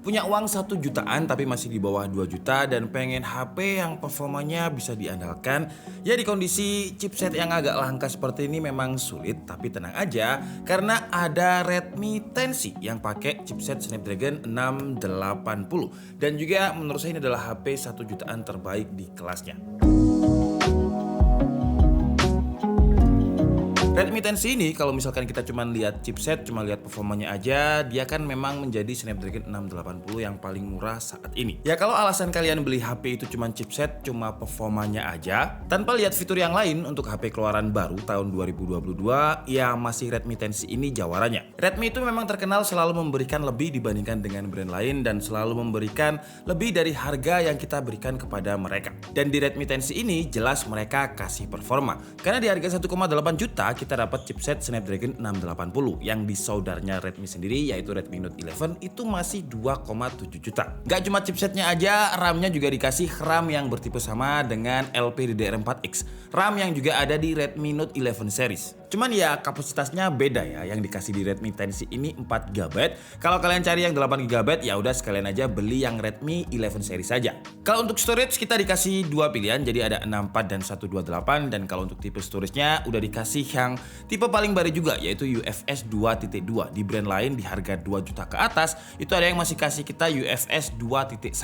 Punya uang 1 jutaan tapi masih di bawah 2 juta dan pengen HP yang performanya bisa diandalkan, ya di kondisi chipset yang agak langka seperti ini memang sulit, tapi tenang aja karena ada Redmi 10C yang pakai chipset Snapdragon 680 dan juga menurut saya ini adalah HP 1 jutaan terbaik di kelasnya. Redmi 10C ini kalau misalkan kita cuma lihat chipset, cuma lihat performanya aja, dia kan memang menjadi Snapdragon 680 yang paling murah saat ini. Ya kalau alasan kalian beli HP itu cuma chipset, cuma performanya aja, tanpa lihat fitur yang lain untuk HP keluaran baru tahun 2022, ya masih Redmi 10C ini jawarannya. Redmi itu memang terkenal selalu memberikan lebih dibandingkan dengan brand lain dan selalu memberikan lebih dari harga yang kita berikan kepada mereka. Dan di Redmi 10C ini jelas mereka kasih performa. Karena di harga 1,8 juta kita dapat chipset Snapdragon 680 yang di saudaranya Redmi sendiri yaitu Redmi Note 11 itu masih 2,7 juta. Gak cuma chipsetnya aja, RAM-nya juga dikasih RAM yang bertipe sama dengan LPDDR4X, RAM yang juga ada di Redmi Note 11 series. Cuman ya kapasitasnya beda ya, yang dikasih di Redmi 10C ini 4GB. Kalau kalian cari yang 8GB ya udah sekalian aja beli yang Redmi 11 series saja. Kalau untuk storage kita dikasih dua pilihan, jadi ada 64 dan 128, dan kalau untuk tipe storage-nya udah dikasih yang tipe paling baru juga yaitu UFS 2.2. Di brand lain di harga 2 juta ke atas itu ada yang masih kasih kita UFS 2.1.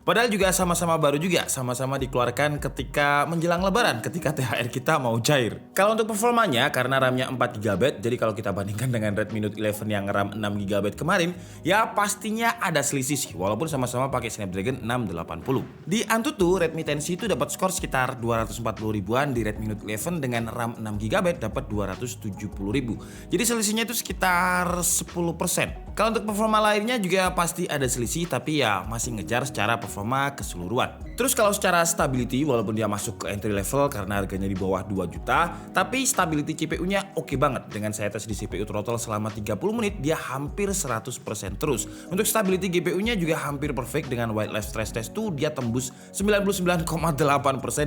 Padahal juga sama-sama baru juga, sama-sama dikeluarkan ketika menjelang lebaran ketika THR kita mau cair. Kalau untuk performanya karena RAM-nya 4GB, jadi kalau kita bandingkan dengan Redmi Note 11 yang RAM 6GB kemarin, ya pastinya ada selisih sih walaupun sama-sama pakai Snapdragon 680. Di Antutu Redmi 10C itu dapat skor sekitar 240 ribuan, di Redmi Note 11 dengan RAM 6GB dapat 270 ribu. Jadi selisihnya itu sekitar 10%. Kalau untuk performa lainnya juga pasti ada selisih, tapi ya masih ngejar secara performa keseluruhan. Terus kalau secara stability, walaupun dia masuk ke entry level karena harganya di bawah 2 juta, tapi stability CPU-nya oke banget. Dengan saya tes di CPU throttle selama 30 menit, dia hampir 100% terus. Untuk stability GPU-nya juga hampir perfect, dengan wildlife stress test tuh dia tembus 99,8%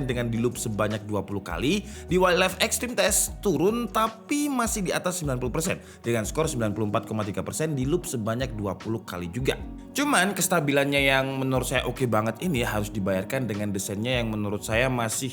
dengan di loop sebanyak 20 kali. Di wildlife extreme test turun tapi masih di atas 90% dengan skor 94,3% di loop sebanyak 20 kali juga. Cuman kestabilannya yang menurut saya oke banget ini harus dibayarkan dengan desainnya yang menurut saya masih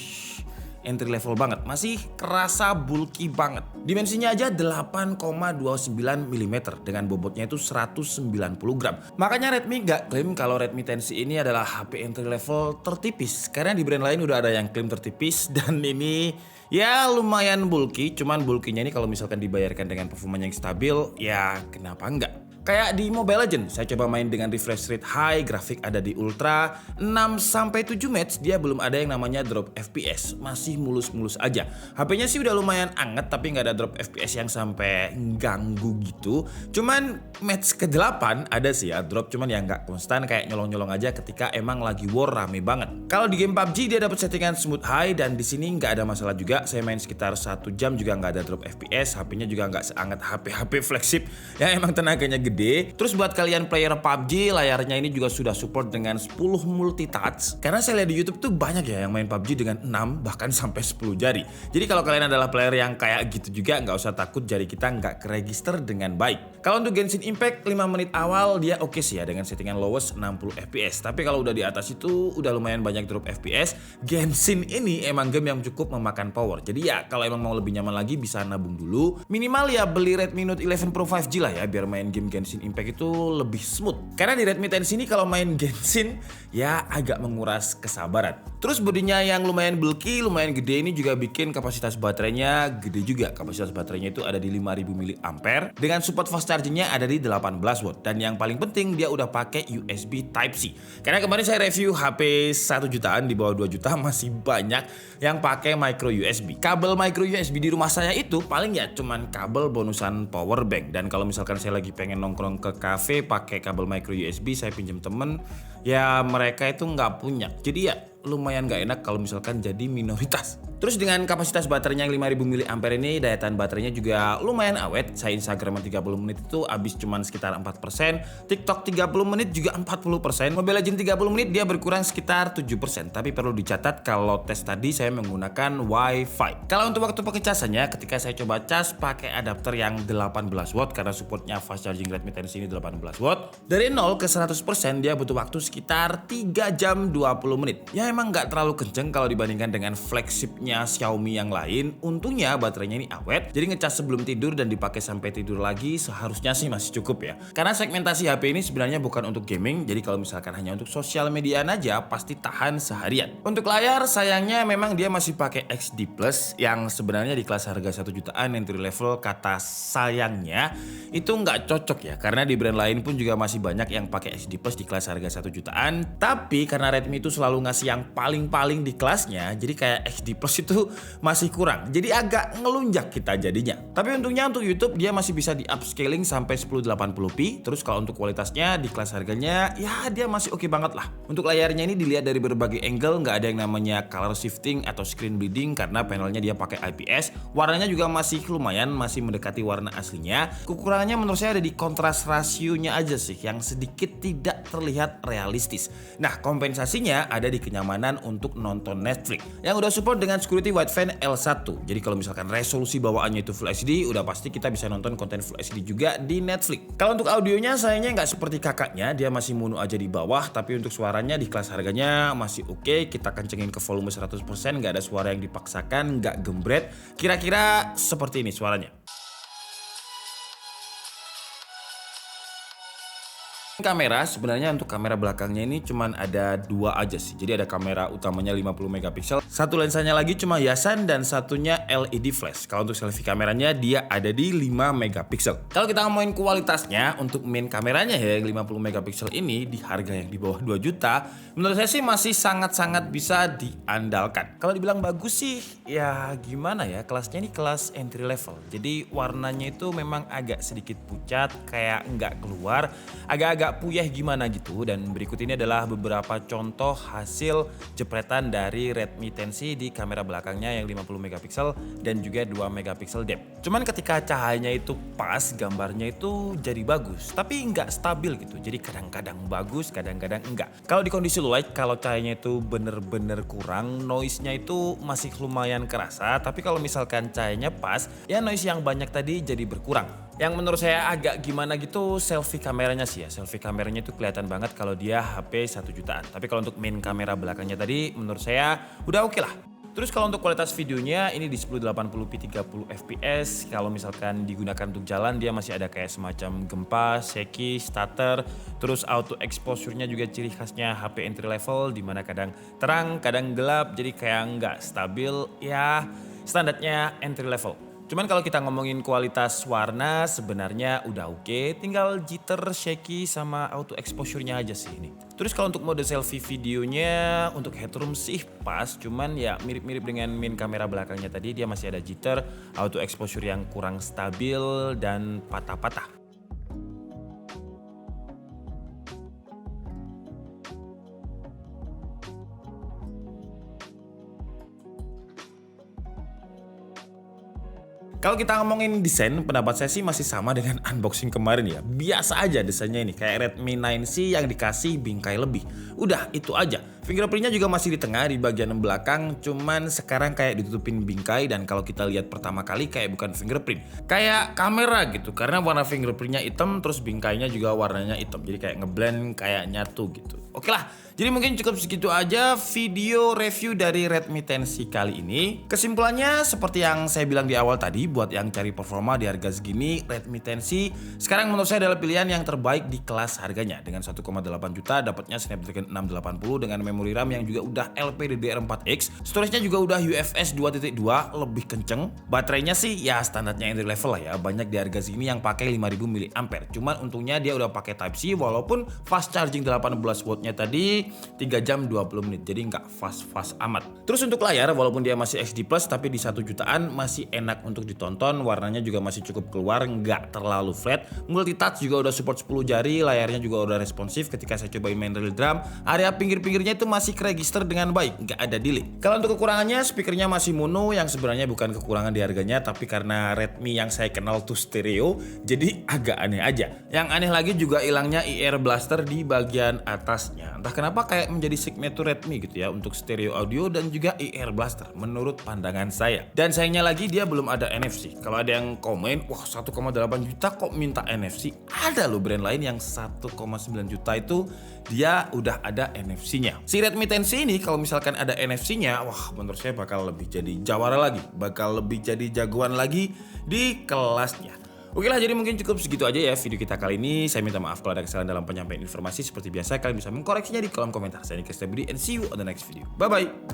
entry level banget, masih kerasa bulky banget. Dimensinya aja 8,29 mm dengan bobotnya itu 190 gram. Makanya Redmi gak klaim kalau Redmi 10C ini adalah HP entry level tertipis, karena di brand lain udah ada yang klaim tertipis dan ini ya lumayan bulky. Cuman bulkinya ini kalau misalkan dibayarkan dengan performanya yang stabil, ya kenapa enggak? Kayak di Mobile Legends, saya coba main dengan refresh rate high, grafik ada di ultra, 6-7 match dia belum ada yang namanya drop FPS, masih mulus-mulus aja. HP-nya sih udah lumayan anget tapi nggak ada drop FPS yang sampai ganggu gitu. Cuman match ke-8 ada sih ya drop, cuman ya nggak konstan, kayak nyolong-nyolong aja ketika emang lagi war rame banget. Kalau di game PUBG dia dapat settingan smooth high dan di sini nggak ada masalah juga. Saya main sekitar 1 jam juga nggak ada drop FPS, HP-nya juga nggak seanget HP-HP flagship yang emang tenaganya gede. Terus buat kalian player PUBG, layarnya ini juga sudah support dengan 10 multitouch. Karena saya lihat di YouTube tuh banyak ya yang main PUBG dengan 6 bahkan sampai 10 jari. Jadi kalau kalian adalah player yang kayak gitu juga, nggak usah takut jari kita nggak keregister dengan baik. Kalau untuk Genshin Impact 5 menit awal dia oke sih ya dengan settingan lowest 60 FPS. Tapi kalau udah di atas itu udah lumayan banyak drop FPS. Genshin ini emang game yang cukup memakan power. Jadi ya kalau emang mau lebih nyaman lagi bisa nabung dulu. Minimal ya beli Redmi Note 11 Pro 5G lah ya biar main game Genshin Impact itu lebih smooth. Karena di Redmi 10C ini kalau main Genshin ya agak menguras kesabaran. Terus bodinya yang lumayan bulky, lumayan gede ini juga bikin kapasitas baterainya gede juga. Kapasitas baterainya itu ada di 5000 mAh dengan support fast chargingnya ada di 18 watt. Dan yang paling penting dia udah pakai USB Type-C. Karena kemarin saya review HP 1 jutaan di bawah 2 juta masih banyak yang pakai micro USB. Kabel micro USB di rumah saya itu paling ya cuman kabel bonusan power bank. Dan kalau misalkan saya lagi pengen nongkrong ke cafe pakai kabel micro USB saya pinjam temen, ya mereka itu nggak punya. Jadi ya lumayan gak enak kalau misalkan jadi minoritas. Terus dengan kapasitas baterainya yang 5000 mAh ini, daya tahan baterainya juga lumayan awet. Saya Instagram 30 menit itu habis cuman sekitar 4%, TikTok 30 menit juga 40%, Mobile Legends 30 menit dia berkurang sekitar 7%. Tapi perlu dicatat kalau tes tadi saya menggunakan Wi-Fi. Kalau untuk waktu pengecasannya, ketika saya coba cas pakai adapter yang 18 watt karena supportnya fast charging Redmi 10C ini 18 watt. Dari 0 ke 100% dia butuh waktu sekitar 3 jam 20 menit. Ya emang nggak terlalu kenceng kalau dibandingkan dengan flagshipnya Xiaomi yang lain. Untungnya baterainya ini awet, jadi ngecas sebelum tidur dan dipakai sampai tidur lagi seharusnya sih masih cukup ya. Karena segmentasi HP ini sebenarnya bukan untuk gaming, jadi kalau misalkan hanya untuk sosial media aja pasti tahan seharian. Untuk layar sayangnya memang dia masih pakai XD Plus yang sebenarnya di kelas harga 1 jutaan entry level, kata sayangnya itu nggak cocok ya, karena di brand lain pun juga masih banyak yang pakai XD Plus di kelas harga 1 jutaan. Tapi karena Redmi itu selalu ngasih yang paling-paling di kelasnya, jadi kayak XD Plus itu masih kurang, jadi agak ngelunjak kita jadinya. Tapi untungnya untuk YouTube dia masih bisa di upscaling sampai 1080p. Terus kalau untuk kualitasnya di kelas harganya ya dia masih oke banget lah. Untuk layarnya ini dilihat dari berbagai angle, nggak ada yang namanya color shifting atau screen bleeding karena panelnya dia pakai IPS. Warnanya juga masih lumayan, masih mendekati warna aslinya. Kekurangannya menurut saya ada di kontras rasionya aja sih yang sedikit tidak terlihat realistis. Nah, kompensasinya ada di kenyamanan untuk nonton Netflix yang udah support dengan Security Wideband L1. Jadi kalau misalkan resolusi bawaannya itu Full HD, udah pasti kita bisa nonton konten Full HD juga di Netflix. Kalau untuk audionya sayangnya nggak seperti kakaknya, dia masih mono aja di bawah, tapi untuk suaranya di kelas harganya masih oke. Kita kencengin ke volume 100%, nggak ada suara yang dipaksakan, nggak gembret. Kira-kira seperti ini suaranya. Kamera sebenarnya untuk kamera belakangnya ini cuman ada 2 aja sih. Jadi ada kamera utamanya 50 megapiksel, satu lensanya lagi cuma hiasan dan satunya LED flash. Kalau untuk selfie kameranya dia ada di 5 megapiksel. Kalau kita ngomongin kualitasnya untuk main kameranya ya yang 50 megapiksel ini di harga yang di bawah 2 juta, menurut saya sih masih sangat-sangat bisa diandalkan. Kalau dibilang bagus sih ya gimana ya, kelasnya ini kelas entry level. Jadi warnanya itu memang agak sedikit pucat, kayak nggak keluar, agak-agak puyeh gimana gitu. Dan berikut ini adalah beberapa contoh hasil jepretan dari Redmi 10C di kamera belakangnya yang 50 megapiksel dan juga 2 megapiksel depth. Cuman ketika cahayanya itu pas, gambarnya itu jadi bagus, tapi nggak stabil gitu. Jadi kadang-kadang bagus, kadang-kadang enggak. Kalau di kondisi low light, kalau cahayanya itu bener-bener kurang, noise-nya itu masih lumayan kerasa. Tapi kalau misalkan cahayanya pas, ya noise yang banyak tadi jadi berkurang. Yang menurut saya agak gimana gitu selfie kameranya sih ya. Selfie kameranya itu kelihatan banget kalau dia HP 1 jutaan. Tapi kalau untuk main kamera belakangnya tadi menurut saya udah oke lah. Terus kalau untuk kualitas videonya ini di 1080p 30 fps. Kalau misalkan digunakan untuk jalan dia masih ada kayak semacam gempa, shaky, stutter. Terus auto exposure-nya juga ciri khasnya HP entry level, dimana kadang terang, kadang gelap, jadi kayak nggak stabil. Ya standarnya entry level. Cuman kalau kita ngomongin kualitas warna sebenarnya udah oke, tinggal jitter, shaky sama auto exposure-nya aja sih ini. Terus kalau untuk mode selfie videonya untuk headroom sih pas, cuman ya mirip-mirip dengan main kamera belakangnya tadi, dia masih ada jitter, auto exposure yang kurang stabil dan patah-patah. Kalau kita ngomongin desain, pendapat saya sih masih sama dengan unboxing kemarin ya. Biasa aja desainnya ini, kayak Redmi 9C yang dikasih bingkai lebih. Udah, itu aja. Fingerprintnya juga masih di tengah, di bagian belakang, cuman sekarang kayak ditutupin bingkai. Dan kalau kita lihat pertama kali kayak bukan fingerprint, kayak kamera gitu. Karena warna fingerprintnya hitam, terus bingkainya juga warnanya hitam. Jadi kayak ngeblend, kayak nyatu gitu. Oke lah, jadi mungkin cukup segitu aja video review dari Redmi 10C kali ini. Kesimpulannya seperti yang saya bilang di awal tadi, buat yang cari performa di harga segini, Redmi 10C sekarang menurut saya adalah pilihan yang terbaik di kelas harganya. Dengan 1,8 juta dapatnya Snapdragon 680 dengan memori RAM yang juga udah LPDDR4X, storage-nya juga udah UFS 2.2 lebih kenceng. Baterainya sih ya standarnya entry level lah ya, banyak di harga segini yang pakai 5000 mAh. Cuman untungnya dia udah pakai Type-C walaupun fast charging 18 watt-nya tadi 3 jam 20 menit, jadi nggak fast-fast amat. Terus untuk layar walaupun dia masih XD Plus tapi di 1 jutaan masih enak untuk ditonton, warnanya juga masih cukup keluar, nggak terlalu flat. Multi-touch juga udah support 10 jari, layarnya juga udah responsif ketika saya cobain main real drum. Area pinggir-pinggirnya itu masih register dengan baik, nggak ada delay. Kalau untuk kekurangannya, speakernya masih mono yang sebenarnya bukan kekurangan di harganya, tapi karena Redmi yang saya kenal tuh stereo, jadi agak aneh aja. Yang aneh lagi juga hilangnya IR Blaster di bagian atasnya. Entah kenapa kayak menjadi signature Redmi gitu ya untuk stereo audio dan juga IR Blaster menurut pandangan saya. Dan sayangnya lagi dia belum ada NFC. Kalau ada yang komen, wah 1,8 juta kok minta NFC? Ada loh brand lain yang 1,9 juta itu dia udah ada NFC-nya. Si Redmi 10C ini kalau misalkan ada NFC-nya, wah menurut saya bakal lebih jadi jawara lagi, bakal lebih jadi jagoan lagi di kelasnya. Oke lah, jadi mungkin cukup segitu aja ya video kita kali ini. Saya minta maaf kalau ada kesalahan dalam penyampaian informasi. Seperti biasa kalian bisa mengkoreksinya di kolom komentar. Saya Nikes Tabudi and see you on the next video. Bye bye.